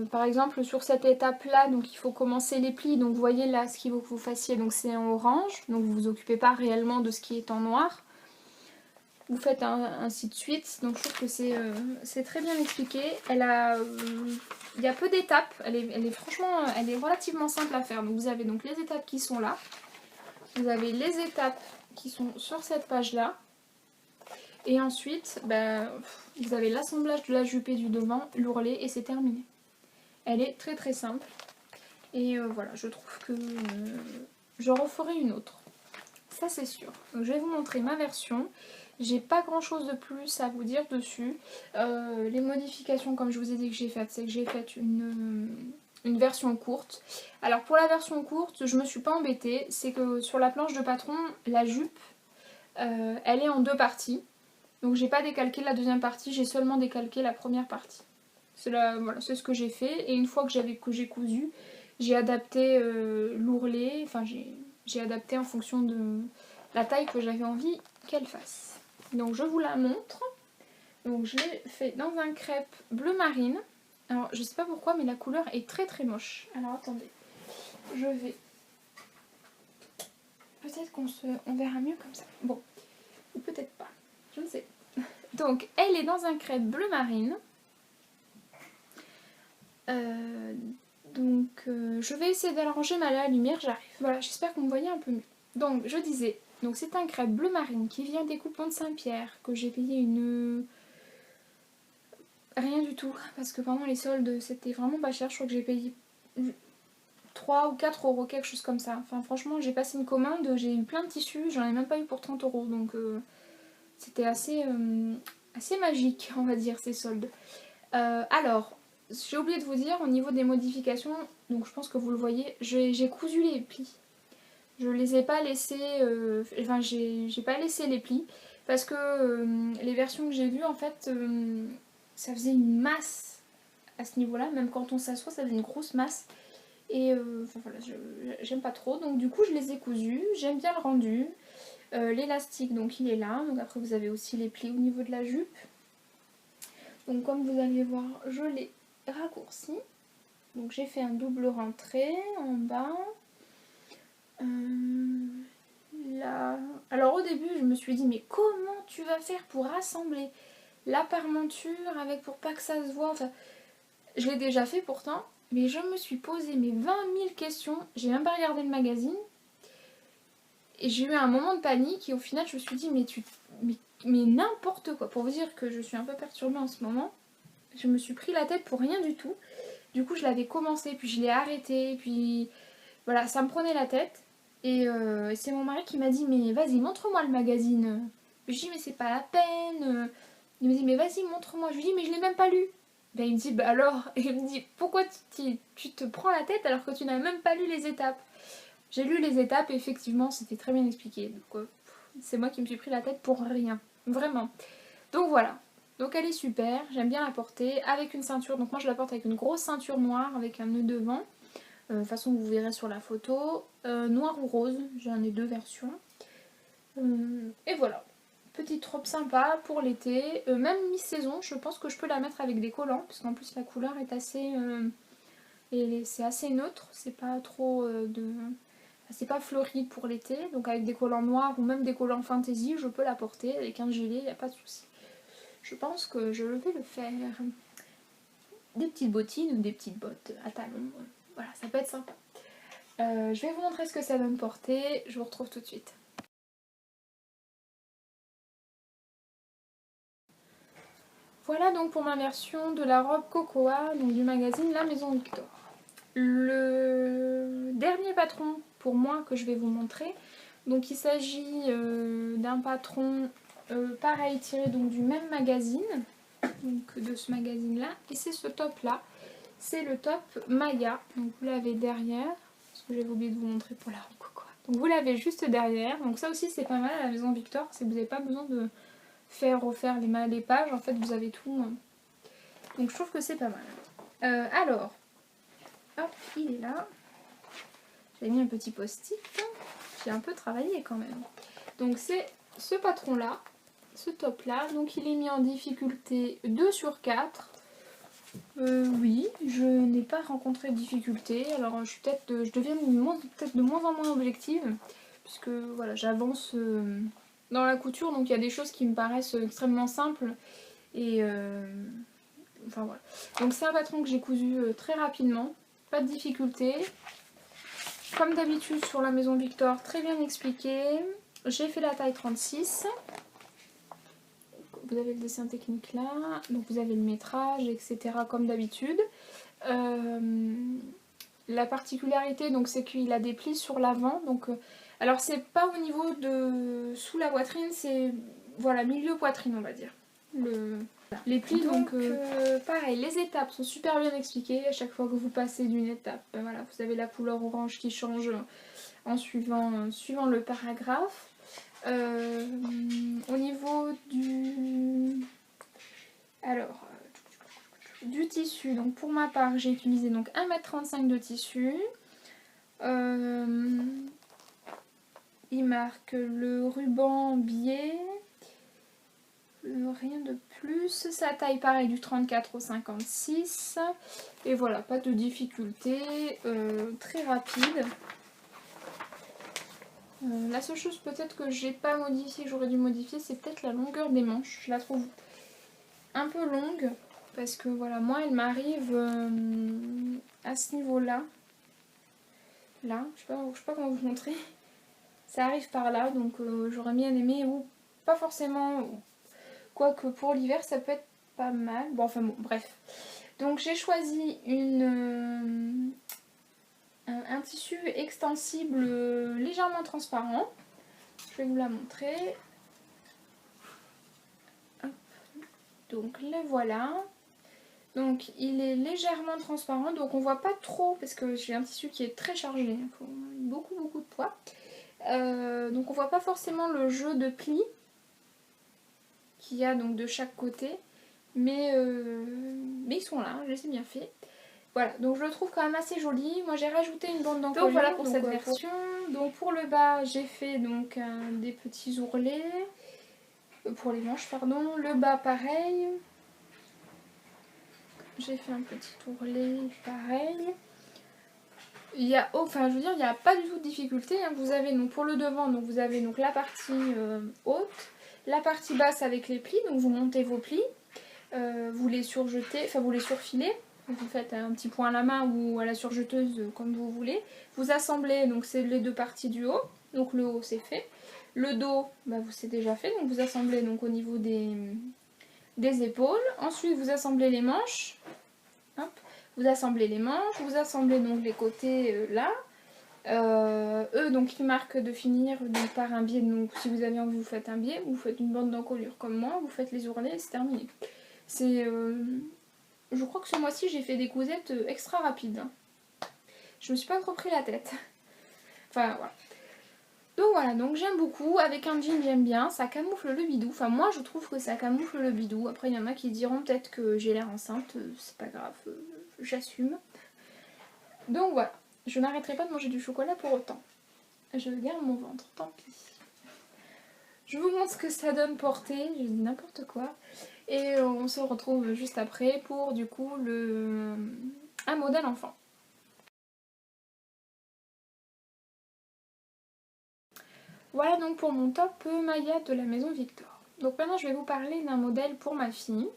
Par exemple sur cette étape là, donc il faut commencer les plis, donc vous voyez là ce qu'il faut que vous fassiez, donc c'est en orange, donc vous vous occupez pas réellement de ce qui est en noir. Vous faites ainsi de suite, donc je trouve que c'est très bien expliqué. Il y a peu d'étapes, franchement elle est relativement simple à faire. Donc vous avez donc les étapes qui sont là, vous avez les étapes qui sont sur cette page là, et ensuite vous avez l'assemblage de la jupe et du devant, l'ourlet et c'est terminé. Elle est très très simple. Et voilà, je trouve que je referai une autre. Ça c'est sûr. Donc je vais vous montrer ma version. J'ai pas grand chose de plus à vous dire dessus. Les modifications, comme je vous ai dit que j'ai faites, c'est que j'ai fait une version courte. Alors pour la version courte, je me suis pas embêtée. C'est que sur la planche de patron, la jupe, elle est en 2 parties. Donc j'ai pas décalqué la deuxième partie, j'ai seulement décalqué la première partie. Voilà, c'est ce que j'ai fait. Et une fois que j'ai cousu, j'ai adapté l'ourlet, enfin j'ai adapté en fonction de la taille que j'avais envie qu'elle fasse. Donc je vous la montre. Donc je l'ai fait dans un crêpe bleu marine. Alors je sais pas pourquoi mais la couleur est très très moche. Alors attendez, je vais... Peut-être on verra mieux comme ça. Bon, ou peut-être pas, je ne sais. Donc elle est dans un crêpe bleu marine. Je vais essayer d'arranger la lumière, j'arrive. Voilà, j'espère que vous me voyez un peu mieux. Donc je disais, donc c'est un crêpe bleu marine qui vient des Coupons de Saint-Pierre, que j'ai payé rien du tout, parce que pendant les soldes c'était vraiment pas cher, je crois que j'ai payé 3 ou 4 euros, quelque chose comme ça. Enfin franchement j'ai passé une commande, j'ai eu plein de tissus, j'en ai même pas eu pour 30 euros, donc c'était assez magique on va dire ces soldes. Alors, j'ai oublié de vous dire au niveau des modifications, donc je pense que vous le voyez, j'ai cousu les plis. Je les ai pas laissés, enfin j'ai pas laissé les plis parce que les versions que j'ai vues en fait ça faisait une masse à ce niveau-là, même quand on s'assoit ça faisait une grosse masse et enfin, voilà, j'aime pas trop, donc du coup je les ai cousus, j'aime bien le rendu. L'élastique donc il est là, donc après vous avez aussi les plis au niveau de la jupe. Donc comme vous allez voir, je l'ai raccourci. Donc j'ai fait un double rentré en bas. Là. Alors au début je me suis dit mais comment tu vas faire pour assembler la parmenture avec pour pas que ça se voit. Enfin, je l'ai déjà fait pourtant, mais je me suis posé mes 20 000 questions. J'ai même pas regardé le magazine. Et j'ai eu un moment de panique et au final je me suis dit mais n'importe quoi. Pour vous dire que je suis un peu perturbée en ce moment. Je me suis pris la tête pour rien du tout. Du coup, je l'avais commencé, puis je l'ai arrêté, puis voilà, ça me prenait la tête. Et c'est mon mari qui m'a dit, mais vas-y, montre-moi le magazine. Je lui dis, mais c'est pas la peine. Il me dit, mais vas-y, montre-moi. Je lui dis, mais je l'ai même pas lu. Ben, il me dit, bah alors. Et il me dit, pourquoi tu te prends la tête alors que tu n'as même pas lu les étapes? J'ai lu les étapes et effectivement, c'était très bien expliqué. Donc, c'est moi qui me suis pris la tête pour rien. Vraiment. Donc voilà. Donc elle est super, j'aime bien la porter avec une ceinture. Donc moi je la porte avec une grosse ceinture noire avec un nœud devant. De toute façon vous verrez sur la photo. Noir ou rose, j'en ai 2 versions. Et voilà. Petite robe sympa pour l'été. Même mi-saison, je pense que je peux la mettre avec des collants. Parce qu'en plus la couleur est assez... c'est assez neutre. C'est pas trop c'est pas fleuri pour l'été. Donc avec des collants noirs ou même des collants fantaisie, je peux la porter. Avec un gilet, il n'y a pas de souci. Je pense que je vais le faire. Des petites bottines ou des petites bottes à talons. Voilà, ça peut être sympa. Je vais vous montrer ce que ça va me porter. Je vous retrouve tout de suite. Voilà donc pour ma version de la robe Cocoa, donc du magazine La Maison Victor. Le dernier patron pour moi que je vais vous montrer, donc il s'agit d'un patron pareil tiré donc du même magazine, donc de ce magazine là, et c'est ce top là, c'est le top Maya, donc vous l'avez derrière, parce que j'avais oublié de vous montrer pour la robe Cocoa. Donc vous l'avez juste derrière, donc ça aussi c'est pas mal à la Maison Victor, c'est que vous n'avez pas besoin de refaire les pages, en fait vous avez tout, donc je trouve que c'est pas mal. Alors, hop, il est là. J'avais mis un petit post-it. J'ai un peu travaillé quand même. Donc c'est ce patron là. ce top là. Donc il est mis en difficulté 2 sur 4. Oui, je n'ai pas rencontré de difficulté. Alors je deviens peut-être de moins en moins objective. Puisque voilà, j'avance dans la couture. Donc il y a des choses qui me paraissent extrêmement simples. Et enfin voilà. Donc c'est un patron que j'ai cousu très rapidement. Pas de difficulté. Comme d'habitude sur la Maison Victor, très bien expliqué. J'ai fait la taille 36. Vous avez le dessin technique là. Donc vous avez le métrage, etc. comme d'habitude. La particularité, donc, c'est qu'il a des plis sur l'avant. Donc, alors c'est pas au niveau de sous la poitrine, c'est voilà, milieu poitrine on va dire. Les plis, donc pareil, les étapes sont super bien expliquées. À chaque fois que vous passez d'une étape, ben voilà, vous avez la couleur orange qui change en suivant le paragraphe. Au niveau du tissu, donc pour ma part j'ai utilisé donc 1,35 m de tissu. Il marque le ruban biais. Rien de plus. Sa taille pareil du 34 au 56. Et voilà, pas de difficulté. Très rapide. La seule chose peut-être que j'ai pas modifié, que j'aurais dû modifier, c'est peut-être la longueur des manches. Je la trouve un peu longue. Parce que voilà, moi elle m'arrive à ce niveau-là. Là, je sais pas comment vous montrer. Ça arrive par là, donc j'aurais bien aimé, ou pas forcément, quoique pour l'hiver ça peut être pas mal. Bon, enfin bon, bref. Donc j'ai choisi un tissu extensible légèrement transparent. Je vais vous la montrer. Hop. Donc le voilà. Donc il est légèrement transparent, donc on voit pas trop, parce que j'ai un tissu qui est très chargé, il faut beaucoup de poids. Donc on voit pas forcément le jeu de plis qu'il y a donc de chaque côté, mais ils sont là, je les ai bien fait. Voilà, donc je le trouve quand même assez joli. Moi j'ai rajouté une bande d'encolure. Donc voilà pour cette version. Donc pour le bas j'ai fait donc des petits ourlets, pour les manches pardon. Le bas pareil. J'ai fait un petit ourlet pareil. Il y a, enfin je veux dire, il n'y a pas du tout de difficulté. Hein. Vous avez donc pour le devant, donc vous avez donc la partie haute, la partie basse avec les plis. Donc vous montez vos plis, vous les surjetez, enfin vous les surfilez. Vous faites un petit point à la main ou à la surjeteuse comme vous voulez. Vous assemblez, donc c'est les deux parties du haut. Donc le haut c'est fait. Le dos, bah, c'est déjà fait. Donc vous assemblez donc au niveau des épaules. Ensuite vous assemblez les manches. Hop. Vous assemblez les manches, vous assemblez donc les côtés là. Eux donc ils marquent de finir donc, par un biais. Donc si vous avez envie vous faites un biais, vous faites une bande d'encolure comme moi, vous faites les ourlets et c'est terminé. C'est je crois que ce mois-ci j'ai fait des cousettes extra rapides. Hein. Je me suis pas trop pris la tête. Enfin voilà. Donc voilà, donc j'aime beaucoup. Avec un jean j'aime bien, ça camoufle le bidou. Enfin moi je trouve que ça camoufle le bidou. Après il y en a qui diront peut-être que j'ai l'air enceinte, c'est pas grave, j'assume. Donc voilà, je n'arrêterai pas de manger du chocolat pour autant. Je garde mon ventre, tant pis. Je vous montre ce que ça donne porter, je dis n'importe quoi. Et on se retrouve juste après pour du coup un modèle enfant. Voilà donc pour mon top Maya de la Maison Victor. Donc maintenant je vais vous parler d'un modèle pour ma fille.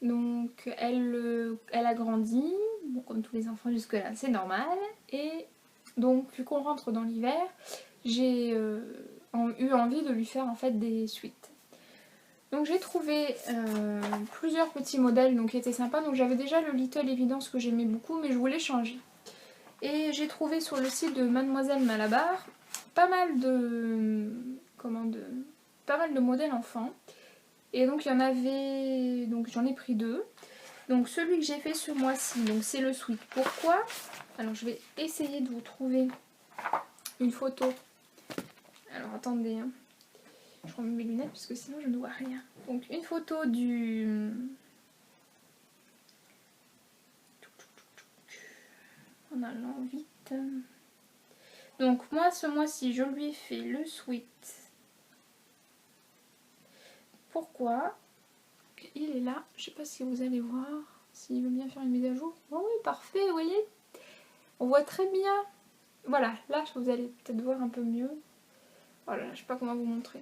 Donc elle a grandi, bon, comme tous les enfants jusque là c'est normal. Et donc vu qu'on rentre dans l'hiver, j'ai eu envie de lui faire en fait des suites. Donc j'ai trouvé plusieurs petits modèles donc, qui étaient sympas. Donc j'avais déjà le Little Evidence que j'aimais beaucoup mais je voulais changer. Et j'ai trouvé sur le site de Mademoiselle Malabar pas mal de modèles enfants. Et donc il y en avait, donc j'en ai pris deux. Donc celui que j'ai fait ce mois-ci, donc c'est le sweat. Pourquoi? Alors je vais essayer de vous trouver une photo. Alors attendez, hein. Je remets mes lunettes parce que sinon je ne vois rien. Donc une photo en allant vite. Donc moi ce mois-ci je lui ai fait le sweat pourquoi. Il est là, je sais pas si vous allez voir, s'il veut bien faire une mise à jour. Oh oui, parfait, vous voyez. On voit très bien. Voilà, là vous allez peut-être voir un peu mieux. Voilà, je sais pas comment vous montrer.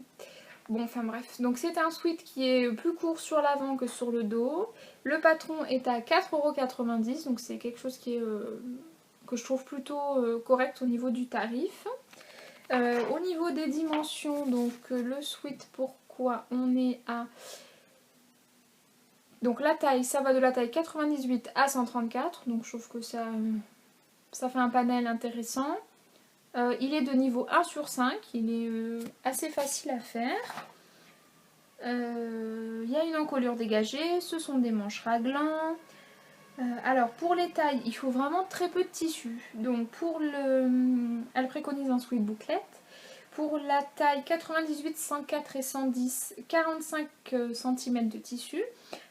Bon, enfin bref. Donc c'est un sweat qui est plus court sur l'avant que sur le dos. Le patron est à 4,90 €, donc c'est quelque chose qui est, que je trouve plutôt correct au niveau du tarif. Au niveau des dimensions, donc le sweat, pourquoi on est à... Donc la taille, ça va de la taille 98 à 134, donc je trouve que ça fait un panel intéressant. Il est de niveau 1 sur 5, il est assez facile à faire. Il y a une encolure dégagée, ce sont des manches raglants. Alors pour les tailles, il faut vraiment très peu de tissu. Donc pour elle préconise un sweat bouclette. Pour la taille 98, 104 et 110, 45 cm de tissu.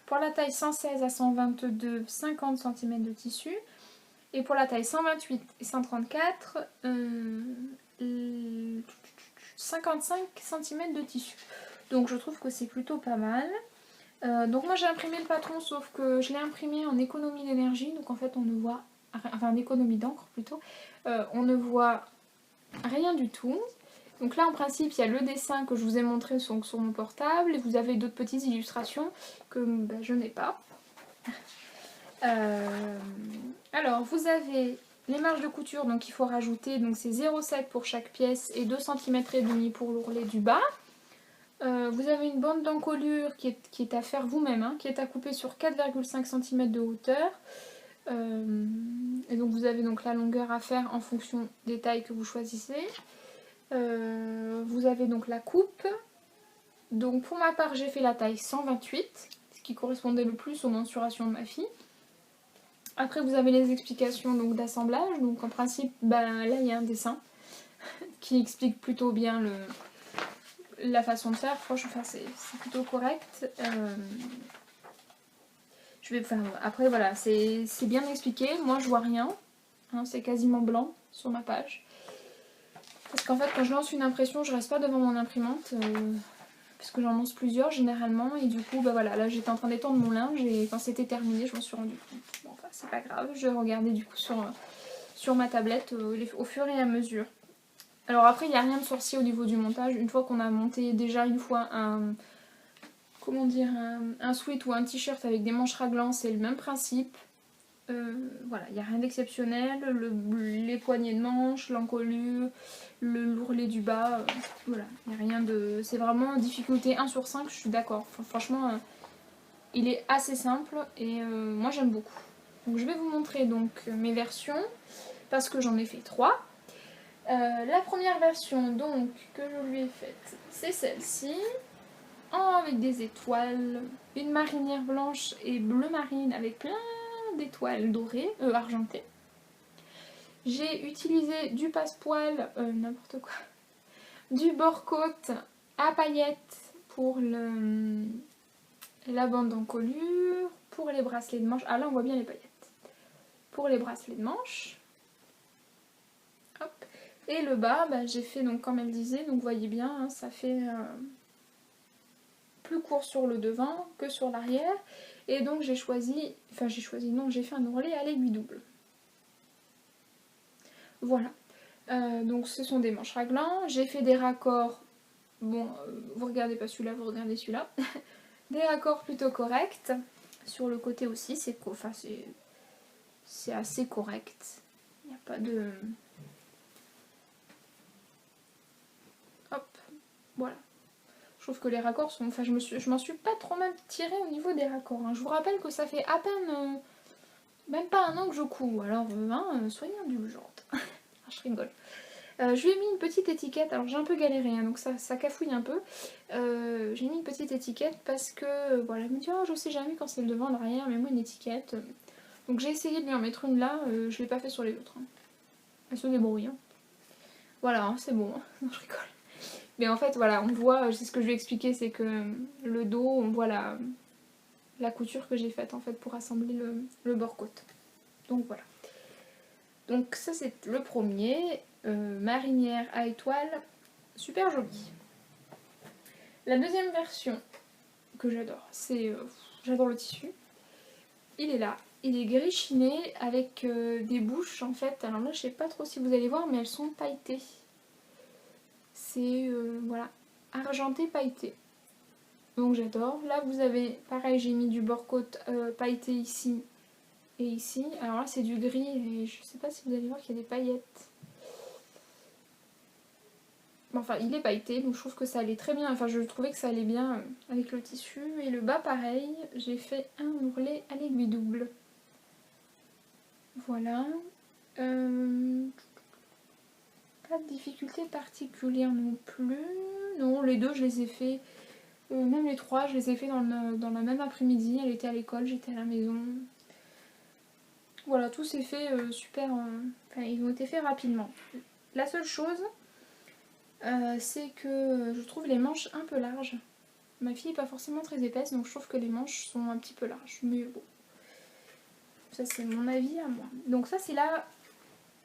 Pour la taille 116 à 122, 50 cm de tissu. Et pour la taille 128 et 134, 55 cm de tissu. Donc je trouve que c'est plutôt pas mal. Donc moi j'ai imprimé le patron, sauf que je l'ai imprimé en économie d'énergie. Donc en fait on ne voit, enfin en économie d'encre plutôt, on ne voit rien du tout. Donc là en principe il y a le dessin que je vous ai montré sur mon portable. Et vous avez d'autres petites illustrations que je n'ai pas. Alors vous avez les marges de couture, donc il faut rajouter, donc c'est 0,7 pour chaque pièce et 2,5 cm pour l'ourlet du bas. Vous avez une bande d'encolure qui est à faire vous-même, hein, qui est à couper sur 4,5 cm de hauteur. Et donc vous avez donc la longueur à faire en fonction des tailles que vous choisissez. Vous avez donc la coupe. Donc pour ma part j'ai fait la taille 128, ce qui correspondait le plus aux mensurations de ma fille. Après vous avez les explications d'assemblage, donc en principe là il y a un dessin qui explique plutôt bien la façon de faire. Franchement c'est plutôt correct. Après voilà, c'est bien expliqué, moi je vois rien, hein, c'est quasiment blanc sur ma page. Parce qu'en fait quand je lance une impression je reste pas devant mon imprimante. Parce que j'en lance plusieurs généralement et du coup voilà, là j'étais en train d'étendre mon linge et quand c'était terminé je m'en suis rendu compte. Bon enfin c'est pas grave, je regardais du coup sur ma tablette au fur et à mesure. Alors après il n'y a rien de sorcier au niveau du montage, une fois qu'on a monté déjà une fois un sweat ou un t-shirt avec des manches raglants, c'est le même principe. Voilà, il n'y a rien d'exceptionnel, les poignées de manches, l'encolure, l'ourlet du bas, voilà, il n'y a rien de... C'est vraiment difficulté 1 sur 5, je suis d'accord. Franchement, il est assez simple et moi j'aime beaucoup. Donc je vais vous montrer donc mes versions, parce que j'en ai fait 3. La première version donc que je lui ai faite, c'est celle-ci, avec des étoiles, une marinière blanche et bleu marine avec plein d'étoiles dorées, argentées. J'ai utilisé du passepoil, n'importe quoi, du bord-côte à paillettes pour la bande d'encolure, pour les bracelets de manche. Ah là on voit bien les paillettes. Pour les bracelets de manche. Hop. Et le bas, j'ai fait donc comme elle disait, donc vous voyez bien, hein, ça fait plus court sur le devant que sur l'arrière. Et donc j'ai choisi, j'ai fait un ourlet à l'aiguille double. Voilà. Donc ce sont des manches raglants. J'ai fait des raccords, bon, vous regardez pas celui-là, vous regardez celui-là. Des raccords plutôt corrects. Sur le côté aussi, c'est assez correct. Il n'y a pas de... Hop, voilà. Je trouve que les raccords sont... Enfin, je m'en suis pas trop mal tirée au niveau des raccords. Hein. Je vous rappelle que ça fait à peine... même pas un an que je couds. Alors, soyez indulgente. Je rigole. Je lui ai mis une petite étiquette. Alors, j'ai un peu galéré, hein, donc ça cafouille un peu. J'ai mis une petite étiquette parce que... voilà, elle me dit, oh, je sais jamais quand c'est le devant, l'arrière, mets-moi une étiquette. Donc, j'ai essayé de lui en mettre une là. Je l'ai pas fait sur les autres. Hein. Elle se débrouille. Hein. Voilà, hein, c'est bon. Non, je rigole. Mais en fait, voilà, on voit, c'est ce que je lui ai expliqué, c'est que le dos, on voit la couture que j'ai faite en fait pour assembler le bord-côte. Donc voilà. Donc ça c'est le premier, marinière à étoiles, super joli. La deuxième version, que j'adore. J'adore le tissu. Il est là. Il est gris chiné avec des bouches en fait. Alors là je sais pas trop si vous allez voir mais elles sont pailletées. C'est voilà, argenté pailleté. Donc j'adore. Là vous avez, pareil j'ai mis du bord-côte pailleté ici et ici. Alors là c'est du gris et je sais pas si vous allez voir qu'il y a des paillettes. Enfin il est pailleté donc je trouve que ça allait très bien. Enfin je trouvais que ça allait bien avec le tissu. Et le bas pareil, j'ai fait un ourlet à l'aiguille double. Voilà. Pas de difficulté particulière non plus. Non, les deux je les ai fait, même les trois je les ai fait dans la même après-midi. Elle était à l'école, j'étais à la maison. Voilà, tout s'est fait super, enfin ils ont été faits rapidement. La seule chose, c'est que je trouve les manches un peu larges. Ma fille n'est pas forcément très épaisse donc je trouve que les manches sont un petit peu larges. Mais bon, ça c'est mon avis à moi. Donc ça c'est la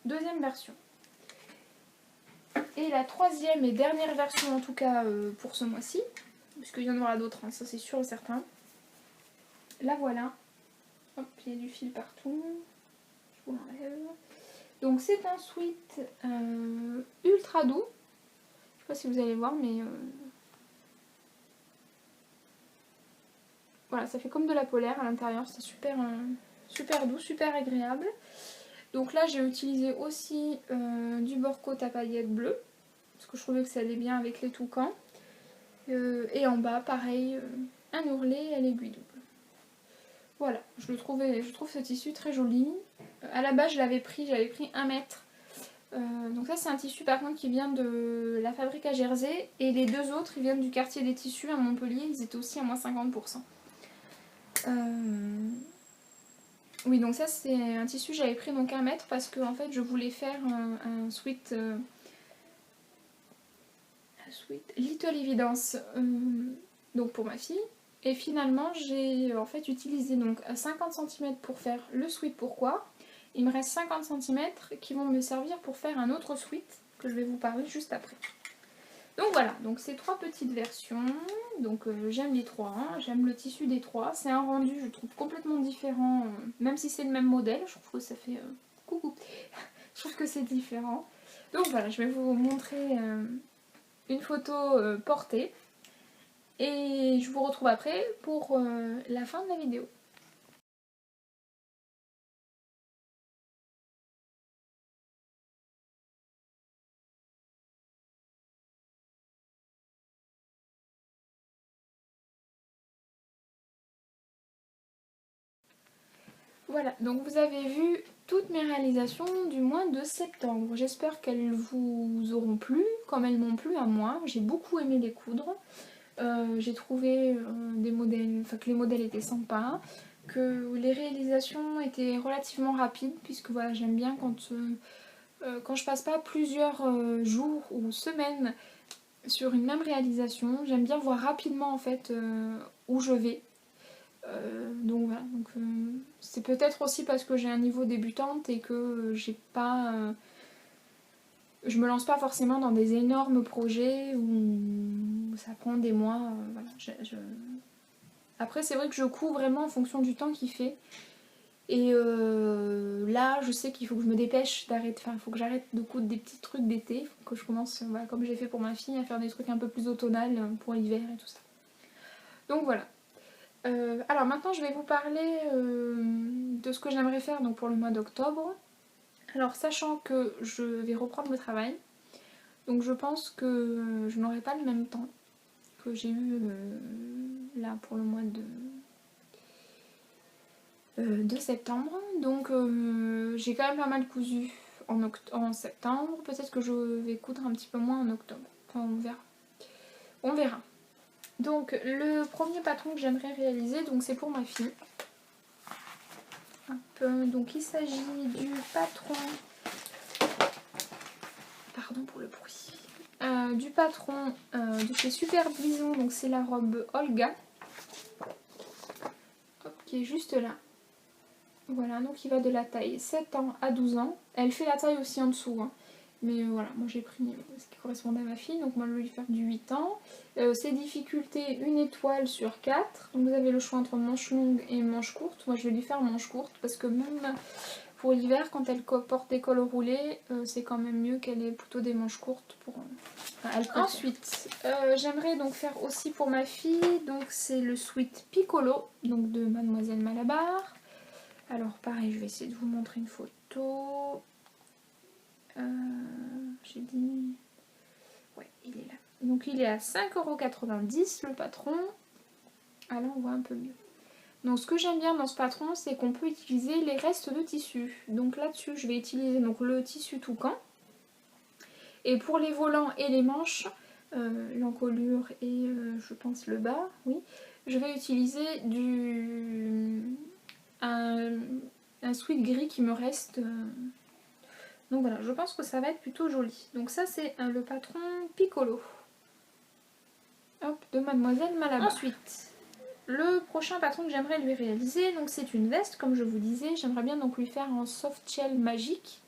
deuxième version. Et la troisième et dernière version en tout cas pour ce mois-ci, puisqu'il y en aura d'autres, hein, ça c'est sûr et certain. La voilà. Hop, il y a du fil partout. Je vous l'enlève. Donc c'est un sweat ultra doux. Je sais pas si vous allez voir mais voilà, ça fait comme de la polaire à l'intérieur, c'est super, super doux, super agréable. Donc là j'ai utilisé aussi du bord-côte à paillettes bleues, parce que je trouvais que ça allait bien avec les toucans. Et en bas pareil, un ourlet à l'aiguille double. Voilà, je trouve ce tissu très joli. À la base j'avais pris 1 mètre. Donc ça c'est un tissu par contre qui vient de la fabrique à Jersey. Et les deux autres ils viennent du quartier des tissus à Montpellier, ils étaient aussi à moins 50%. Oui, donc ça c'est un tissu, j'avais pris donc 1 mètre parce que en fait je voulais faire un sweat, Little Evidence, donc pour ma fille. Et finalement j'ai en fait utilisé donc 50 cm pour faire le sweat. Pourquoi? Il me reste 50 cm qui vont me servir pour faire un autre sweat que je vais vous parler juste après. Donc voilà, donc ces trois petites versions, donc j'aime les trois, hein, j'aime le tissu des trois, c'est un rendu je trouve complètement différent, même si c'est le même modèle, je trouve que ça fait coucou, je trouve que c'est différent. Donc voilà, je vais vous montrer une photo portée et je vous retrouve après pour la fin de la vidéo. Voilà, donc vous avez vu toutes mes réalisations du mois de septembre. J'espère qu'elles vous auront plu, comme elles m'ont plu à moi. J'ai beaucoup aimé les coudre. J'ai trouvé des modèles, enfin que les modèles étaient sympas, que les réalisations étaient relativement rapides, puisque voilà, j'aime bien quand je passe pas plusieurs jours ou semaines sur une même réalisation. J'aime bien voir rapidement en fait où je vais. Donc voilà, c'est peut-être aussi parce que j'ai un niveau débutante et que j'ai pas... je me lance pas forcément dans des énormes projets où ça prend des mois. Voilà. Après c'est vrai que je couds vraiment en fonction du temps qu'il fait. Et là je sais qu'il faut que je me dépêche d'arrêter, enfin il faut que j'arrête de coudre des petits trucs d'été, que je commence, voilà, comme j'ai fait pour ma fille, à faire des trucs un peu plus automnal pour l'hiver et tout ça. Donc voilà. Alors maintenant je vais vous parler de ce que j'aimerais faire donc, pour le mois d'octobre. Alors sachant que je vais reprendre le travail, donc je pense que je n'aurai pas le même temps que j'ai eu là pour le mois de septembre. Donc j'ai quand même pas mal cousu en septembre, peut-être que je vais coudre un petit peu moins en octobre, enfin on verra. On verra. Donc le premier patron que j'aimerais réaliser, donc c'est pour ma fille. Donc il s'agit du patron, pardon pour le bruit, du patron de chez Super Blouson, donc c'est la robe Olga, hop, qui est juste là. Voilà, donc il va de la taille 7 ans à 12 ans. Elle fait la taille aussi en dessous, hein. Mais voilà, moi j'ai pris ce qui correspondait à ma fille, donc moi je vais lui faire du 8 ans. Ses difficultés, 1 étoile sur 4. Donc vous avez le choix entre manche longue et manche courte. Moi je vais lui faire manche courte parce que même pour l'hiver, quand elle porte des cols roulés, c'est quand même mieux qu'elle ait plutôt des manches courtes pour... Ensuite, j'aimerais donc faire aussi pour ma fille, donc c'est le sweat Piccolo, donc de Mademoiselle Malabar. Alors pareil, je vais essayer de vous montrer une photo. J'ai dit... Ouais, il est là. Donc il est à 5,90 € le patron. Ah là on voit un peu mieux. Donc ce que j'aime bien dans ce patron, c'est qu'on peut utiliser les restes de tissu. Donc là-dessus, je vais utiliser donc, le tissu toucan. Et pour les volants et les manches, l'encolure et je pense le bas, oui, je vais utiliser un sweat gris qui me reste. Donc voilà, je pense que ça va être plutôt joli. Donc ça c'est le patron Piccolo. Hop, de Mademoiselle Malabar. Ensuite, le prochain patron que j'aimerais lui réaliser, donc c'est une veste comme je vous disais. J'aimerais bien donc lui faire en soft shell magique.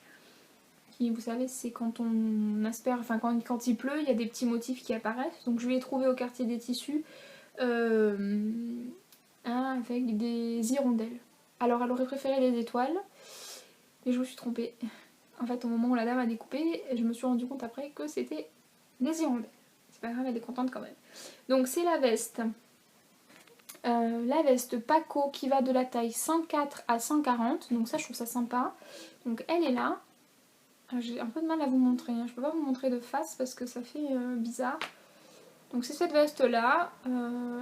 Qui, vous savez, c'est quand on aspire, enfin quand il pleut, il y a des petits motifs qui apparaissent. Donc je lui ai trouvé au quartier des tissus avec des hirondelles. Alors elle aurait préféré les étoiles, et je me suis trompée. En fait, au moment où la dame a découpé, je me suis rendu compte après que c'était des hirondelles. C'est pas grave, elle est contente quand même. Donc c'est la veste. La veste Paco qui va de la taille 104 à 140. Donc ça, je trouve ça sympa. Donc elle est là. J'ai un peu de mal à vous montrer. Hein. Je peux pas vous montrer de face parce que ça fait bizarre. Donc c'est cette veste là.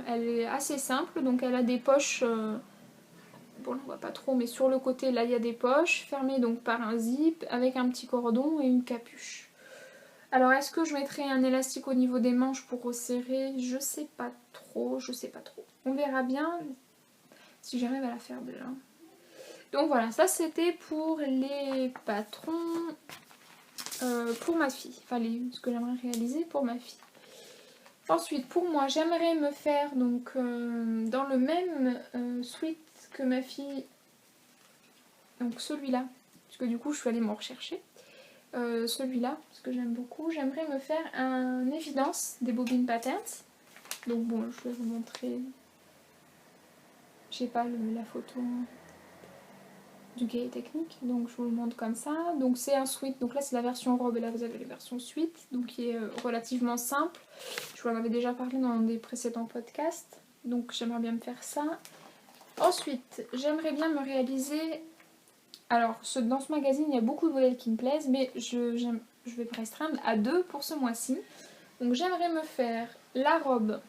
Elle est assez simple. Donc elle a des poches... bon, on ne voit pas trop, mais sur le côté, là, il y a des poches, fermées donc par un zip, avec un petit cordon et une capuche. Alors, est-ce que je mettrai un élastique au niveau des manches pour resserrer? Je sais pas trop, On verra bien si j'arrive à la faire déjà. Donc voilà, ça c'était pour les patrons pour ma fille. Enfin, ce que j'aimerais réaliser pour ma fille. Ensuite, pour moi, j'aimerais me faire donc dans le même sweat que ma fille, donc celui-là, parce que du coup je suis allée m'en rechercher, celui-là, parce que j'aime beaucoup, j'aimerais me faire un évidence des bobines patterns, donc bon, je vais vous montrer, j'ai pas la photo du Gay Technique, donc je vous le montre comme ça, donc c'est un sweat, donc là c'est la version robe et là vous avez la version sweat, donc qui est relativement simple, je vous en avais déjà parlé dans des précédents podcasts, donc j'aimerais bien me faire ça. Ensuite, j'aimerais bien me réaliser... Alors, dans ce magazine, il y a beaucoup de modèles qui me plaisent, mais je vais me restreindre à 2 pour ce mois-ci. Donc, j'aimerais me faire la robe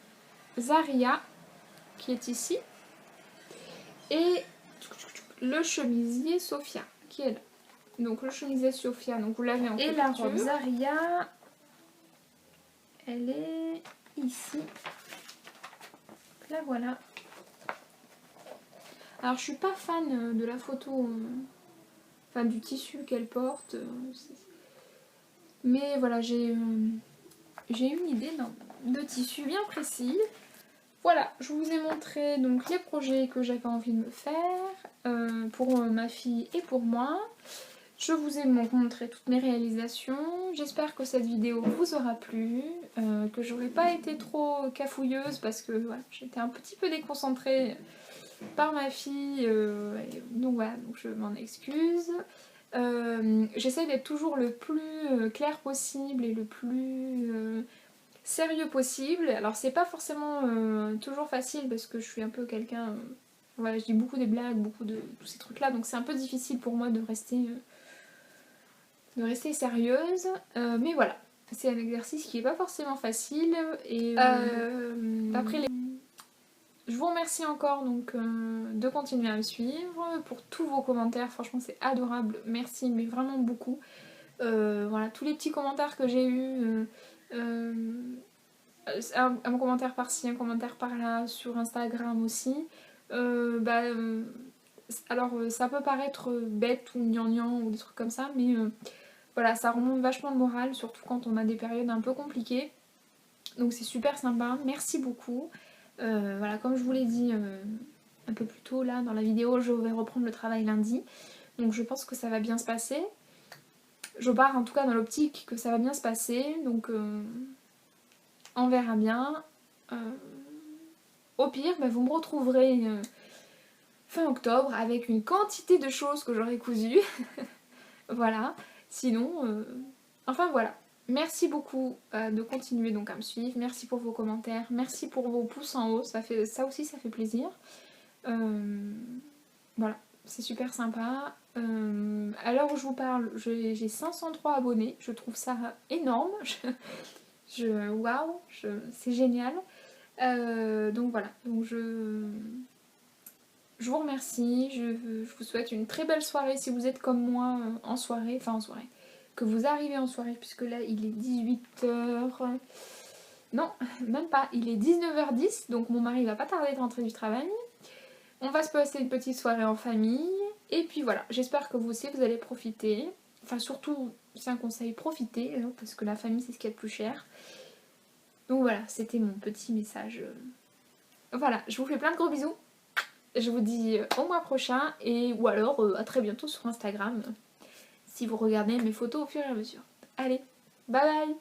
Zaria, qui est ici, et le chemisier Sophia, qui est là. Donc, le chemisier Sophia, donc vous l'avez en couverture. Et la robe Zaria, elle est ici. La voilà. Alors je suis pas fan de la photo, enfin du tissu qu'elle porte, mais voilà, j'ai une idée de tissu bien précis. Voilà, je vous ai montré donc les projets que j'avais envie de me faire pour ma fille et pour moi. Je vous ai montré toutes mes réalisations. J'espère que cette vidéo vous aura plu, que j'aurais pas été trop cafouilleuse parce que voilà, j'étais un petit peu déconcentrée par ma fille, donc voilà, donc je m'en excuse. J'essaie d'être toujours le plus clair possible et le plus sérieux possible. Alors c'est pas forcément toujours facile parce que je suis un peu quelqu'un... voilà, je dis beaucoup des blagues, beaucoup de tous ces trucs là, donc c'est un peu difficile pour moi de rester sérieuse. Mais voilà, c'est un exercice qui est pas forcément facile. Et après les... Je vous remercie encore donc de continuer à me suivre, pour tous vos commentaires, franchement c'est adorable, merci mais vraiment beaucoup. Voilà, tous les petits commentaires que j'ai eus, un commentaire par-ci, un commentaire par-là, sur Instagram aussi, alors ça peut paraître bête ou gnangnan ou des trucs comme ça, mais voilà, ça remonte vachement le moral, surtout quand on a des périodes un peu compliquées. Donc c'est super sympa, merci beaucoup. Voilà, comme je vous l'ai dit un peu plus tôt là dans la vidéo, je vais reprendre le travail lundi. Donc je pense que ça va bien se passer. je pars en tout cas dans l'optique que ça va bien se passer, donc on verra bien. Au pire, bah, vous me retrouverez fin octobre avec une quantité de choses que j'aurai cousues. Voilà, sinon, enfin voilà. Merci beaucoup de continuer donc à me suivre, merci pour vos commentaires, merci pour vos pouces en haut, ça aussi ça fait plaisir. Voilà, c'est super sympa. À l'heure où je vous parle, j'ai 503 abonnés, je trouve ça énorme. Waouh, c'est génial. Donc voilà, donc je vous remercie, je vous souhaite une très belle soirée si vous êtes comme moi en soirée, que vous arrivez en soirée, puisque là il est 18h, non, même pas, il est 19h10, donc mon mari va pas tarder de rentrer du travail. On va se passer une petite soirée en famille, et puis voilà, j'espère que vous aussi vous allez profiter, enfin surtout, c'est un conseil, profitez, parce que la famille c'est ce qu'il y a de plus cher. Donc voilà, c'était mon petit message. Voilà, je vous fais plein de gros bisous. Je vous dis au mois prochain ou alors à très bientôt sur Instagram si vous regardez mes photos au fur et à mesure. Allez, bye bye!